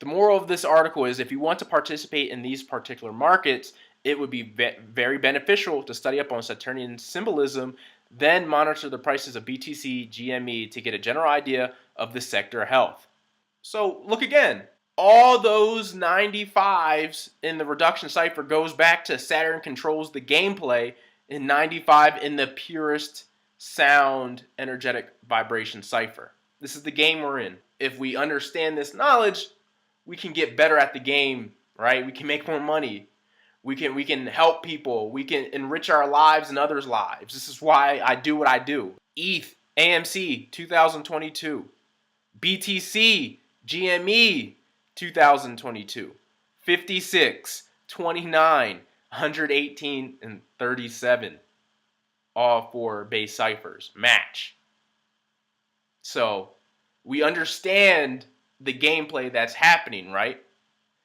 The moral of this article is if you want to participate in these particular markets, it would be very beneficial to study up on Saturnian symbolism, then monitor the prices of BTC, GME to get a general idea of the sector health. So look again. All those 95s in the reduction cipher goes back to Saturn controls the gameplay in 95 in the purest sound energetic vibration cipher. This is the game we're in. If we understand this knowledge, we can get better at the game, right? We can make more money. We can help people. We can enrich our lives and others' lives. This is why I do what I do. ETH, AMC 2022. BTC, GME 2022. 56, 29, 118, and 37. All four base ciphers match. So we understand the gameplay that's happening, right?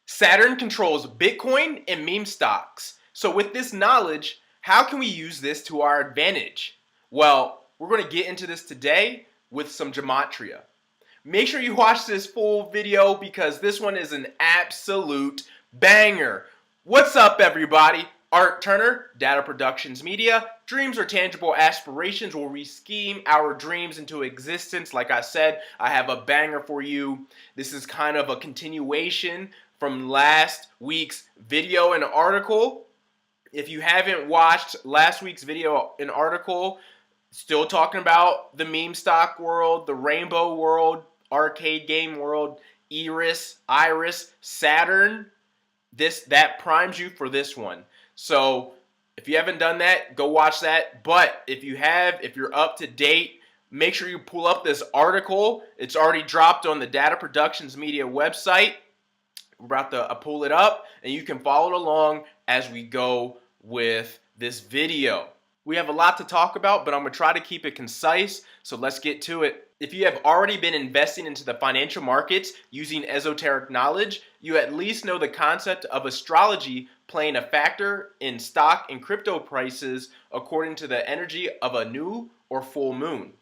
Saturn controls Bitcoin and meme stocks. So with this knowledge, how can we use this to our advantage? Well, we're going to get into this today with some Gematria. Make sure you watch this full video because this one is an absolute banger. What's up, everybody? Art Turner, Data Productions Media. Dreams are tangible aspirations where we scheme our dreams into existence. Like I said, I have a banger for you. This is kind of a continuation from last week's video and article. If you haven't watched last week's video and article, still talking about the meme stock world, the rainbow world, arcade game world, Iris, Saturn, that primes you for this one. So if you haven't done that, go watch that. But if you have, if you're up to date, make sure you pull up this article. It's already dropped on the Data Productions Media website. We're about to pull it up, and you can follow along as we go with this video. We have a lot to talk about, but I'm going to try to keep it concise, so let's get to it. If you have already been investing into the financial markets using esoteric knowledge, you at least know the concept of astrology playing a factor in stock and crypto prices according to the energy of a new or full moon.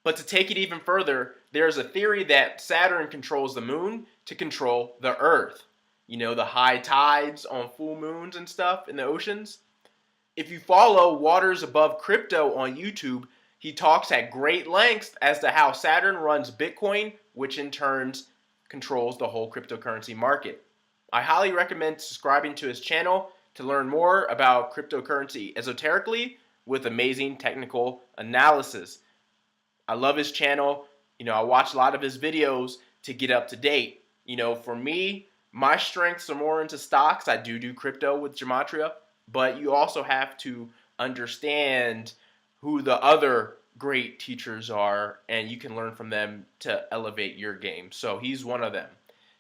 But to take it even further, there is a theory that Saturn controls the moon to control the earth. You know, the high tides on full moons and stuff in the oceans. If you follow Waters Above Crypto on YouTube, he talks at great lengths as to how Saturn runs Bitcoin, which in turn controls the whole cryptocurrency market. I highly recommend subscribing to his channel to learn more about cryptocurrency esoterically with amazing technical analysis. I love his channel. You know, I watch a lot of his videos to get up to date. You know, for me, my strengths are more into stocks. I do crypto with Gematria, but you also have to understand who the other great teachers are, and you can learn from them to elevate your game. So he's one of them.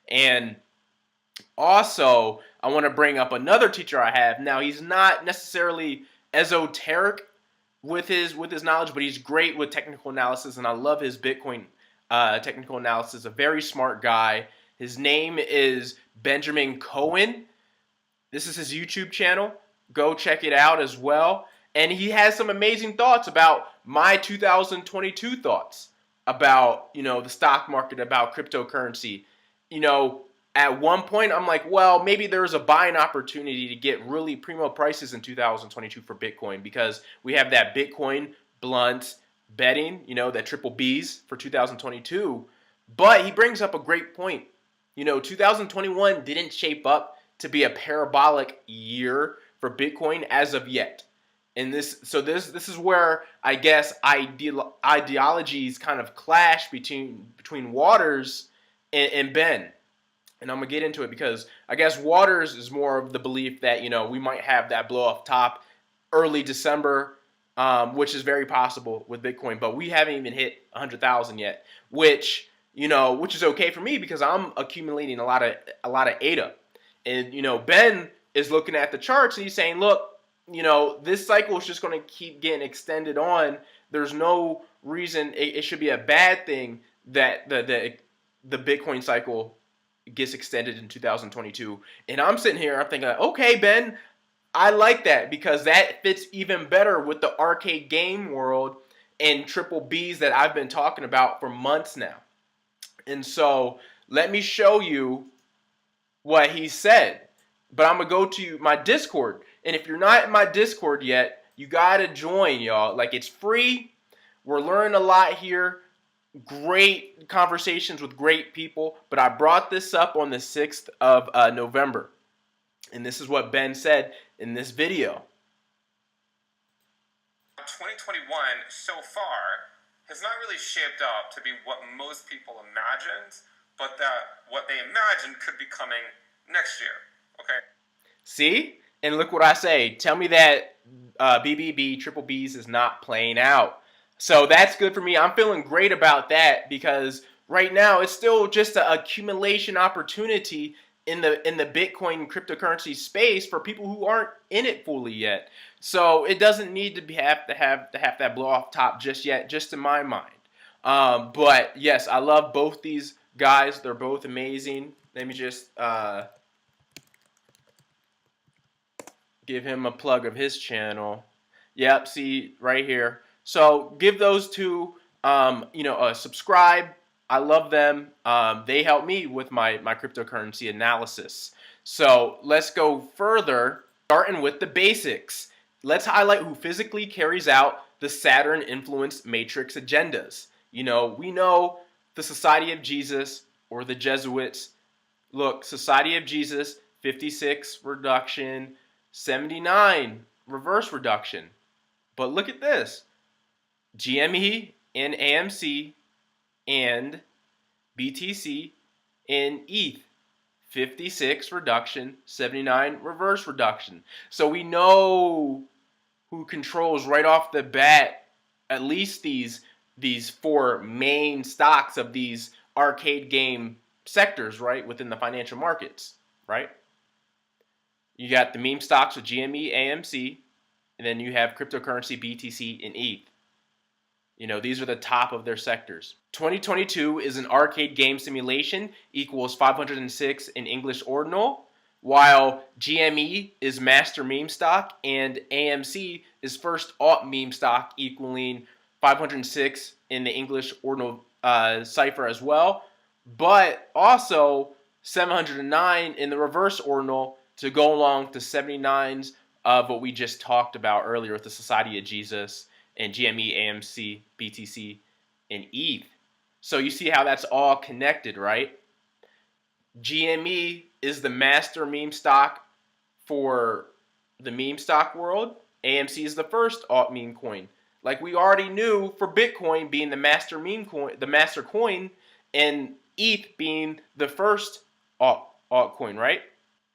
And also, I want to bring up another teacher I have. Now, he's not necessarily esoteric with his knowledge, but he's great with technical analysis, and I love his Bitcoin technical analysis. A very smart guy. His name is Benjamin Cohen. This is his YouTube channel. Go check it out as well. And he has some amazing thoughts about my 2022 thoughts about, you know, the stock market, about cryptocurrency. You know, at one point I'm like, well, maybe there's a buying opportunity to get really primo prices in 2022 for Bitcoin because we have that Bitcoin blunt betting, you know, that triple Bs for 2022. But he brings up a great point. You know, 2021 didn't shape up to be a parabolic year for Bitcoin as of yet. And this is where I guess ideologies kind of clash between Waters and Ben. And I'm going to get into it because I guess Waters is more of the belief that, you know, we might have that blow off top early December, which is very possible with Bitcoin. But we haven't even hit 100,000 yet, which is okay for me because I'm accumulating a lot of A.T.A. And, you know, Ben is looking at the charts and he's saying, look, you know, this cycle is just going to keep getting extended on. There's no reason it should be a bad thing that the Bitcoin cycle gets extended in 2022. And I'm sitting here, I'm thinking, okay, Ben, I like that because that fits even better with the arcade game world and triple Bs that I've been talking about for months now. And so let me show you what he said. But I'm going to go to my Discord. And if you're not in my Discord yet, you got to join, y'all. Like, it's free. We're learning a lot here. Great conversations with great people. But I brought this up on the 6th of November. And this is what Ben said in this video. 2021 so far has not really shaped up to be what most people imagined, but that what they imagined could be coming next year. Okay? See? And look what I say. Tell me that BBB, Triple B's is not playing out. So that's good for me. I'm feeling great about that because right now it's still just an accumulation opportunity in the Bitcoin cryptocurrency space for people who aren't in it fully yet. So it doesn't need to have that blow off top just yet, just in my mind. But yes, I love both these guys. They're both amazing. Let me just give him a plug of his channel. Yep, see right here. So give those two, subscribe. I love them. They help me with my cryptocurrency analysis. So let's go further, starting with the basics. Let's highlight who physically carries out the Saturn influenced matrix agendas. We know the Society of Jesus or the Jesuits. Look, Society of Jesus, 56 reduction, 79 reverse reduction. But look at this. GME and AMC and BTC and ETH, 56 reduction, 79 reverse reduction. So we know who controls right off the bat at least these four main stocks of these arcade game sectors, right, within the financial markets, right? You got the meme stocks with GME, AMC, and then you have cryptocurrency, BTC, and ETH. These are the top of their sectors. 2022 is an arcade game simulation, equals 506 in English ordinal, while GME is master meme stock and AMC is first alt meme stock, equaling 506 in the English ordinal cipher as well, but also 709 in the reverse ordinal to go along to 79s of what we just talked about earlier with the Society of Jesus and GME, AMC, BTC, and ETH. So you see how that's all connected, right? GME is the master meme stock for the meme stock world. AMC is the first alt meme coin. Like we already knew for Bitcoin being the master meme coin, the master coin, and ETH being the first altcoin, right?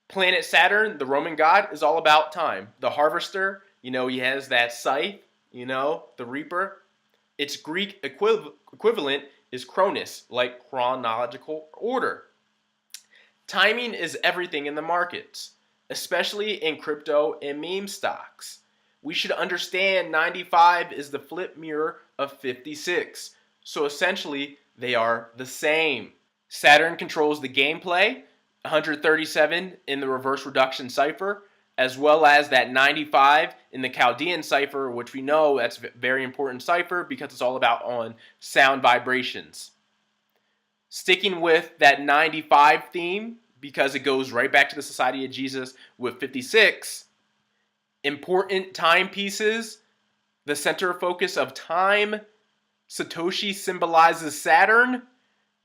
Planet Saturn, the Roman god, is all about time. The harvester, he has that scythe, the reaper. Its Greek equivalent is Cronus, like chronological order. Timing is everything in the markets, especially in crypto and meme stocks. We should understand 95 is the flip mirror of 56. So essentially, they are the same. Saturn controls the gameplay, 137 in the reverse reduction cipher, as well as that 95 in the Chaldean cipher, which we know that's a very important cipher because it's all about on sound vibrations. Sticking with that 95 theme, because it goes right back to the Society of Jesus with 56, important timepieces, the center of focus of time, Satoshi symbolizes Saturn,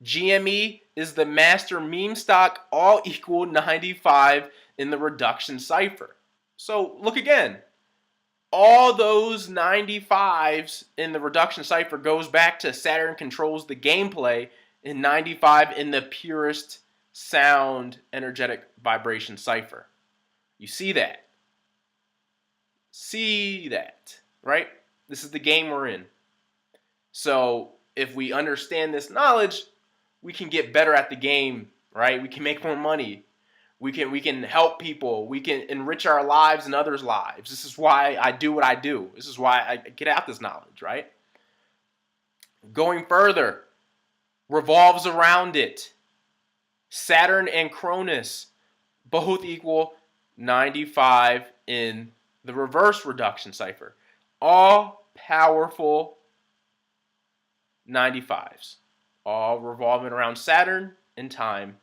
GME is the master meme stock, all equal 95 in the reduction cipher. So look again. All those 95s in the reduction cipher goes back to Saturn controls the gameplay, and 95 in the purest sound energetic vibration cipher. You see that? See that, right? This is the game we're in. So if we understand this knowledge, we can get better at the game, right? We can make more money. We can help people. We can enrich our lives and others' lives. This is why I do what I do. This is why I get out this knowledge, right? Going further, revolves around it. Saturn and Cronus both equal 95 in the reverse reduction cipher. All powerful 95s. All revolving around Saturn and time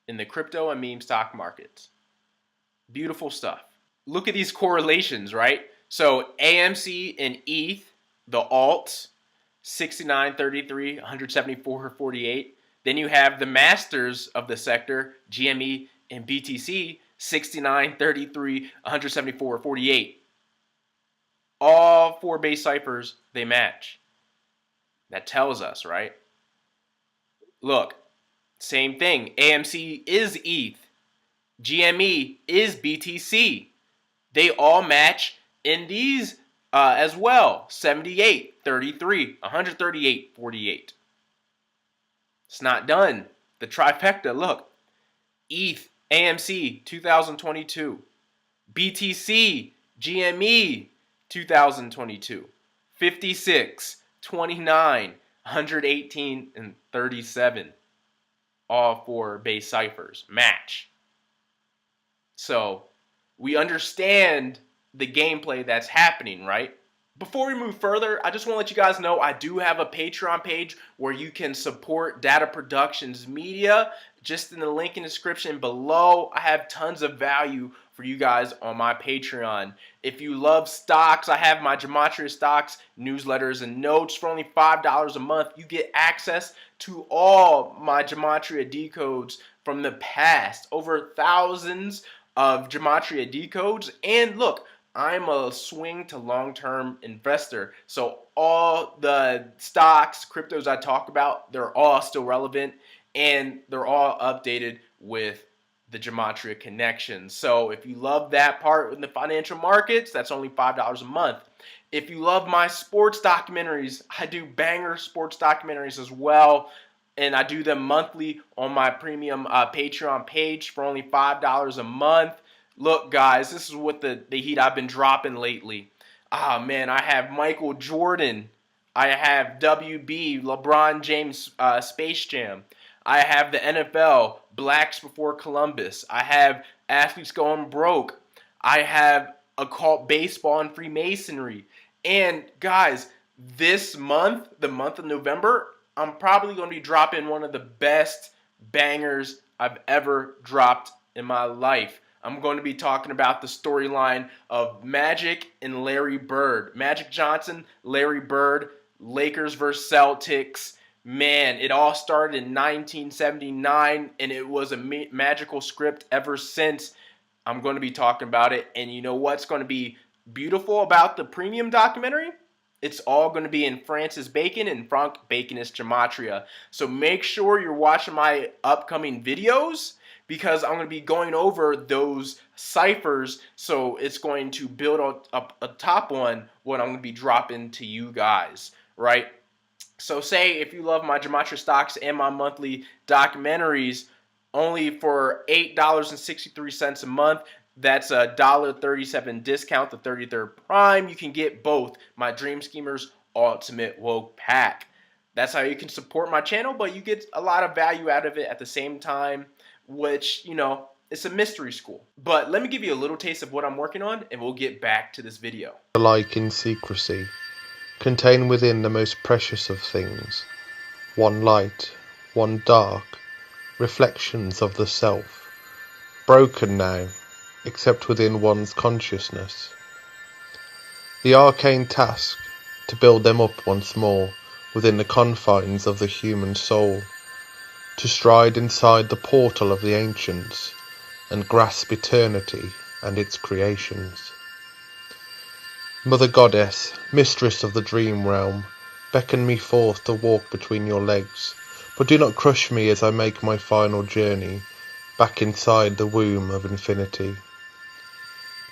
in the crypto and meme stock markets. Beautiful stuff. Look at these correlations, right? So AMC and ETH, the alts, 69.33, 174.48. Then you have the masters of the sector, GME and BTC, 69.33, 174.48. All 4 base ciphers, they match. That tells us, right? Look, same thing. AMC is ETH. GME is BTC. They all match in these as well. 78.33, 138.48. It's not done. The trifecta, look. ETH, AMC, 2022. BTC, GME, 2022. 56, 29, 118, and 37. All 4 base ciphers match. So we understand the gameplay that's happening, right? Before we move further, I just want to let you guys know I do have a Patreon page where you can support Data Productions Media. Just in the link in the description below, I have tons of value for you guys on my Patreon. If you love stocks, I have my Gematria stocks, newsletters, and notes for only $5 a month. You get access to all my Gematria decodes from the past, over thousands of Gematria decodes. And look, I'm a swing to long-term investor. So all the stocks, cryptos I talk about, they're all still relevant and they're all updated with the Gematria connection. So if you love that part in the financial markets, that's only $5 a month. If you love my sports documentaries, I do banger sports documentaries as well. And I do them monthly on my premium Patreon page for only $5 a month. Look, guys, this is what the heat I've been dropping lately. Ah, man, I have Michael Jordan. I have WB, LeBron James, Space Jam. I have the NFL, Blacks Before Columbus. I have Athletes Going Broke. I have Occult Baseball and Freemasonry. And, guys, this month, the month of November, I'm probably going to be dropping one of the best bangers I've ever dropped in my life. I'm going to be talking about the storyline of Magic and Larry Bird. Magic Johnson, Larry Bird, Lakers versus Celtics. Man, it all started in 1979, and it was a magical script ever since. I'm going to be talking about it. And you know what's going to be beautiful about the premium documentary? It's all going to be in Francis Bacon and Frank Baconist Gematria. So make sure you're watching my upcoming videos, because I'm going to be going over those ciphers, so it's going to build up a top on what I'm going to be dropping to you guys, right? So say if you love my Gematria stocks and my monthly documentaries, only for $8.63 a month, that's a $1.37 discount, the 33rd Prime, you can get both my Dream Schemers Ultimate Woke Pack. That's how you can support my channel, but you get a lot of value out of it at the same time, which, you know, it's a mystery school. But let me give you a little taste of what I'm working on, and we'll get back to this video. Alike in secrecy, contain within the most precious of things, one light, one dark, reflections of the self, broken now, except within one's consciousness. The arcane task, to build them up once more within the confines of the human soul, to stride inside the portal of the ancients and grasp eternity and its creations. Mother Goddess, mistress of the dream realm, beckon me forth to walk between your legs, but do not crush me as I make my final journey back inside the womb of infinity.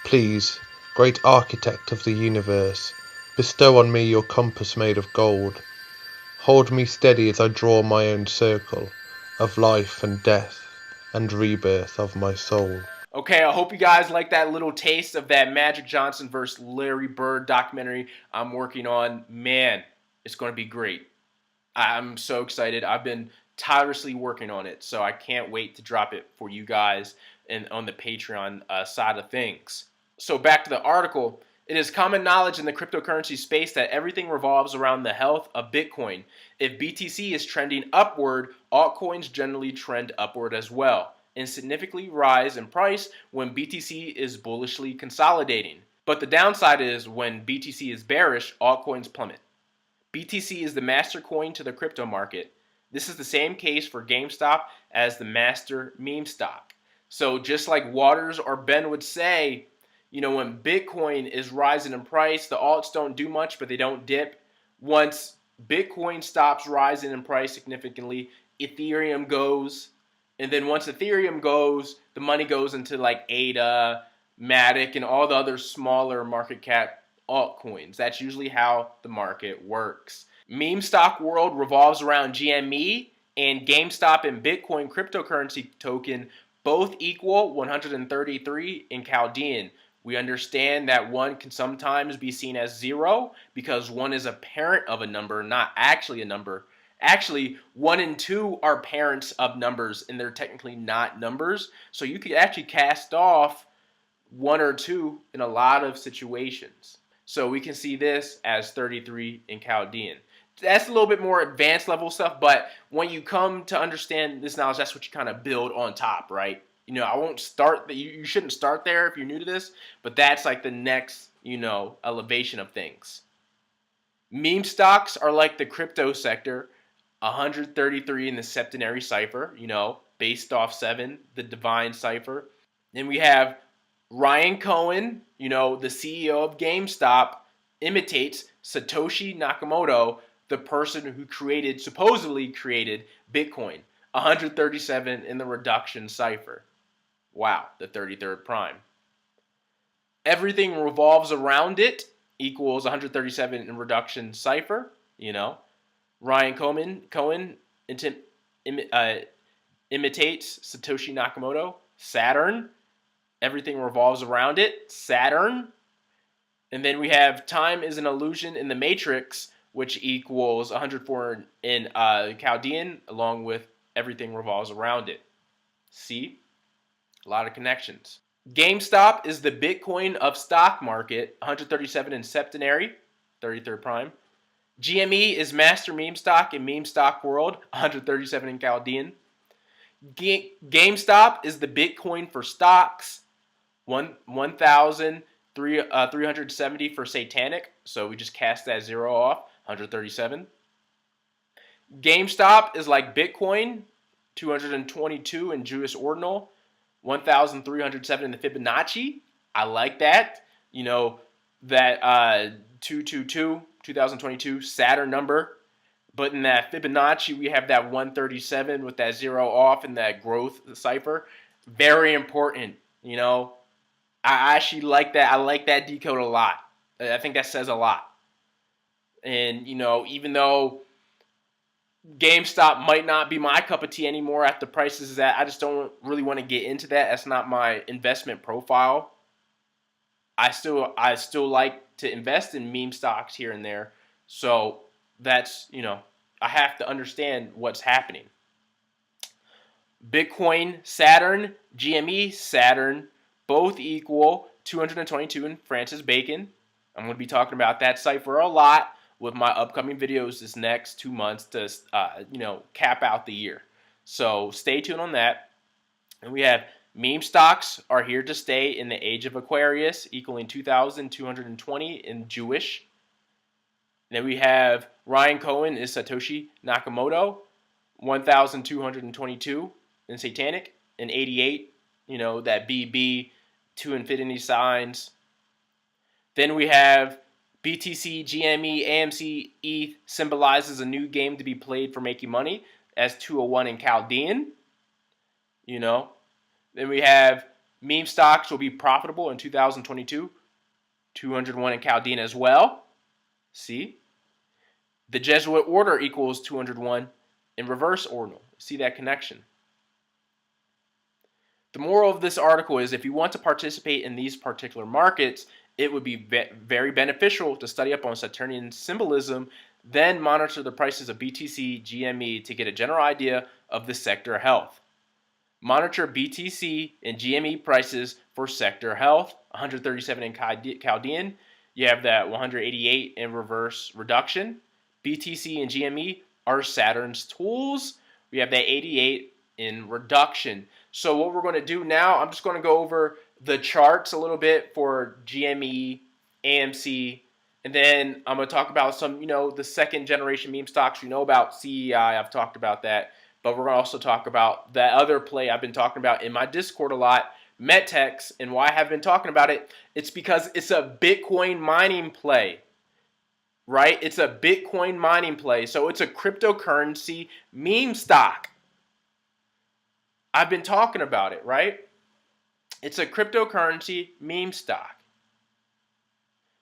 Please, great architect of the universe, bestow on me your compass made of gold. Hold me steady as I draw my own circle of life and death and rebirth of my soul. Okay, I hope you guys like that little taste of that Magic Johnson versus Larry Bird documentary I'm working on. Man, it's going to be great. I'm so excited. I've been tirelessly working on it, so I can't wait to drop it for you guys and on the Patreon side of things. So back to the article. It is common knowledge in the cryptocurrency space that everything revolves around the health of Bitcoin. If BTC is trending upward, altcoins generally trend upward as well. and significantly rise in price when BTC is bullishly consolidating. But the downside is when BTC is bearish, altcoins plummet. BTC is the master coin to the crypto market. This is the same case for GameStop as the master meme stock. So just like Waters or Ben would say, when Bitcoin is rising in price, the alts don't do much, but they don't dip. Once Bitcoin stops rising in price significantly, Ethereum goes. And then once Ethereum goes, the money goes into like ADA, Matic, and all the other smaller market cap altcoins. That's usually how the market works. Meme stock world revolves around GME, and GameStop and Bitcoin cryptocurrency token both equal 133 in Chaldean. We understand that one can sometimes be seen as 0 because 1 is a parent of a number, not actually a number. Actually, 1 and 2 are parents of numbers, and they're technically not numbers. So you could actually cast off 1 or 2 in a lot of situations. So we can see this as 33 in Chaldean. That's a little bit more advanced level stuff, but when you come to understand this knowledge, that's what you kind of build on top, right? I won't start that. You shouldn't start there if you're new to this, but that's like the next, elevation of things. Meme stocks are like the crypto sector, 133 in the septenary cipher, based off 7, the divine cipher. Then we have Ryan Cohen, the CEO of GameStop, imitates Satoshi Nakamoto, the person who supposedly created Bitcoin, 137 in the reduction cipher. Wow, the 33rd prime. Everything revolves around it equals 137 in reduction cipher, Ryan Cohen imitates Satoshi Nakamoto, Saturn. Everything revolves around it, Saturn. And then we have time is an illusion in the matrix, which equals 104 in Chaldean, along with everything revolves around it. See? A lot of connections. GameStop is the Bitcoin of stock market, 137 in septenary, 33rd prime. GME is master meme stock in meme stock world, 137 in Chaldean. GameStop is the Bitcoin for stocks, 1,370 for satanic. So we just cast that 0 off, 137. GameStop is like Bitcoin, 222 in Jewish ordinal, 1,307 in the Fibonacci. I like that. That 222, 2022 Saturn number. But in that Fibonacci, we have that 137 with that 0 off and that growth cipher. Very important, I actually like that. I like that decode a lot. I think that says a lot. And, even though GameStop might not be my cup of tea anymore at the prices that I just don't really want to get into that. That's not my investment profile. I still like to invest in meme stocks here and there. So that's, I have to understand what's happening. Bitcoin, Saturn, GME, Saturn, both equal 222 in Francis Bacon. I'm going to be talking about that cipher a lot with my upcoming videos this next 2 months to, cap out the year. So stay tuned on that. And we have meme stocks are here to stay in the age of Aquarius, equaling 2,220 in Jewish. Then we have Ryan Cohen is Satoshi Nakamoto, 1,222 in satanic, and 88, that BB, 2 infinity signs. Then we have BTC, GME, AMC, ETH symbolizes a new game to be played for making money as 201 in Chaldean. Then we have meme stocks will be profitable in 2022, 201 in Chaldean as well. See? The Jesuit order equals 201 in reverse ordinal. See that connection? The moral of this article is if you want to participate in these particular markets, it would be very beneficial to study up on Saturnian symbolism, then monitor the prices of BTC, GME to get a general idea of the sector health. Monitor BTC and GME prices for sector health, 137 in Chaldean. You have that 188 in reverse reduction. BTC and GME are Saturn's tools. We have that 88 in reduction. So what we're going to do now, I'm just going to go over the charts a little bit for GME, AMC, and then I'm going to talk about some, the second generation meme stocks. You know about CEI, I've talked about that. But we're going to also talk about that other play I've been talking about in my Discord a lot, Metex. And why I have been talking about it, it's because it's a Bitcoin mining play, right? It's a Bitcoin mining play. So it's a cryptocurrency meme stock. I've been talking about it, right? It's a cryptocurrency meme stock.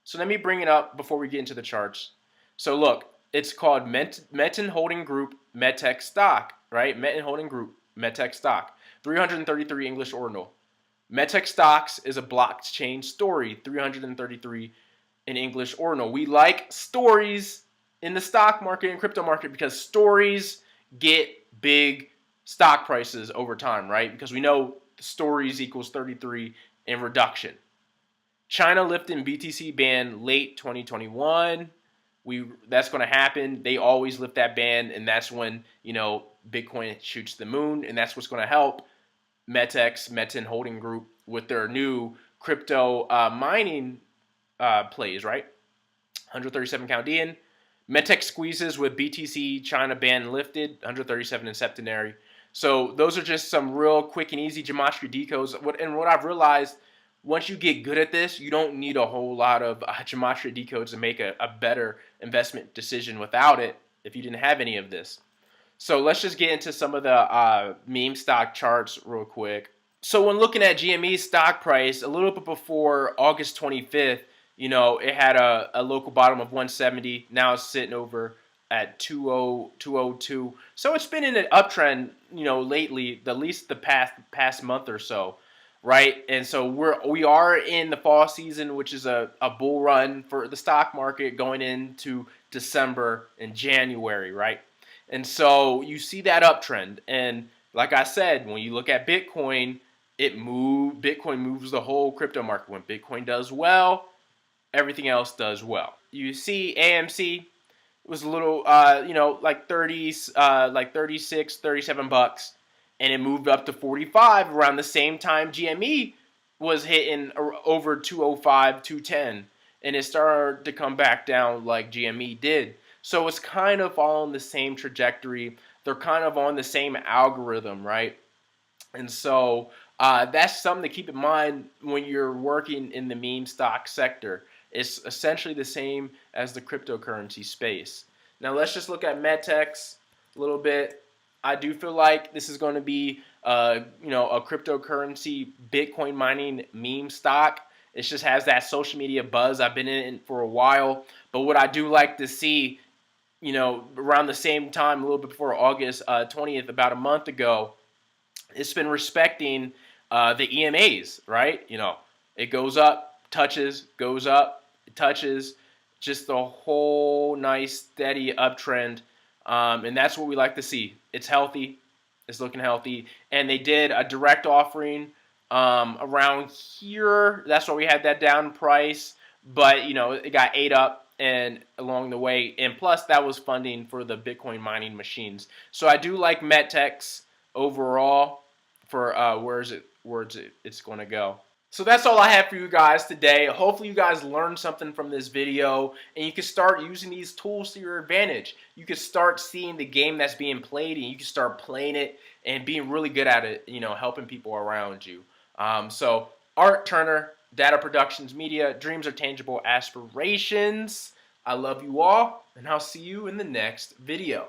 So let me bring it up before we get into the charts. So look, it's called Metin Holding Group Metex stock, right? Metin Holding Group Metex stock, 333 English ordinal. Metex stocks is a blockchain story, 333 in English ordinal. We like stories in the stock market and crypto market because stories get big stock prices over time, right? Because we know stories equals 33 in reduction. China lifting BTC ban late 2021. That's going to happen. They always lift that ban, and that's when Bitcoin shoots the moon, and that's what's going to help Metin Holding Group with their new crypto mining plays, right? 137 Chaldean. Metex squeezes with BTC China ban lifted, 137 in septenary. So those are just some real quick and easy Gematria decodes. And what I've realized, once you get good at this, you don't need a whole lot of Gematria decodes to make a better investment decision without it if you didn't have any of this. So let's just get into some of the meme stock charts real quick. So when looking at GME's stock price, a little bit before August 25th, it had a local bottom of 170. Now it's sitting over at 202. So it's been in an uptrend, lately, at least the past month or so, right? And so we are in the fall season, which is a bull run for the stock market going into December and January, right? And so you see that uptrend. And like I said, when you look at Bitcoin, Bitcoin moves the whole crypto market. When Bitcoin does well, everything else does well. You see AMC was a little, like 36, 37 bucks. And it moved up to 45 around the same time GME was hitting over 205, 210. And it started to come back down like GME did. So it's kind of following the same trajectory. They're kind of on the same algorithm, right? And so that's something to keep in mind when you're working in the meme stock sector. It's essentially the same as the cryptocurrency space. Now let's just look at Metex a little bit. I do feel like this is going to be a cryptocurrency Bitcoin mining meme stock. It just has that social media buzz. I've been in it for a while. But what I do like to see, around the same time, a little bit before August 20th, about a month ago, it's been respecting the EMAs, right? It goes up, touches, goes up, it touches, just a whole nice steady uptrend, and that's what we like to see. It's healthy, it's looking healthy, and they did a direct offering around here. That's why we had that down price, but it got ate up and along the way, and plus that was funding for the Bitcoin mining machines. So I do like Metex overall for where it's going to go. So that's all I have for you guys today. Hopefully you guys learned something from this video and you can start using these tools to your advantage. You can start seeing the game that's being played and you can start playing it and being really good at it, helping people around you. So Art Turner, D.A.T.A Productions Media, dreams are tangible aspirations. I love you all and I'll see you in the next video.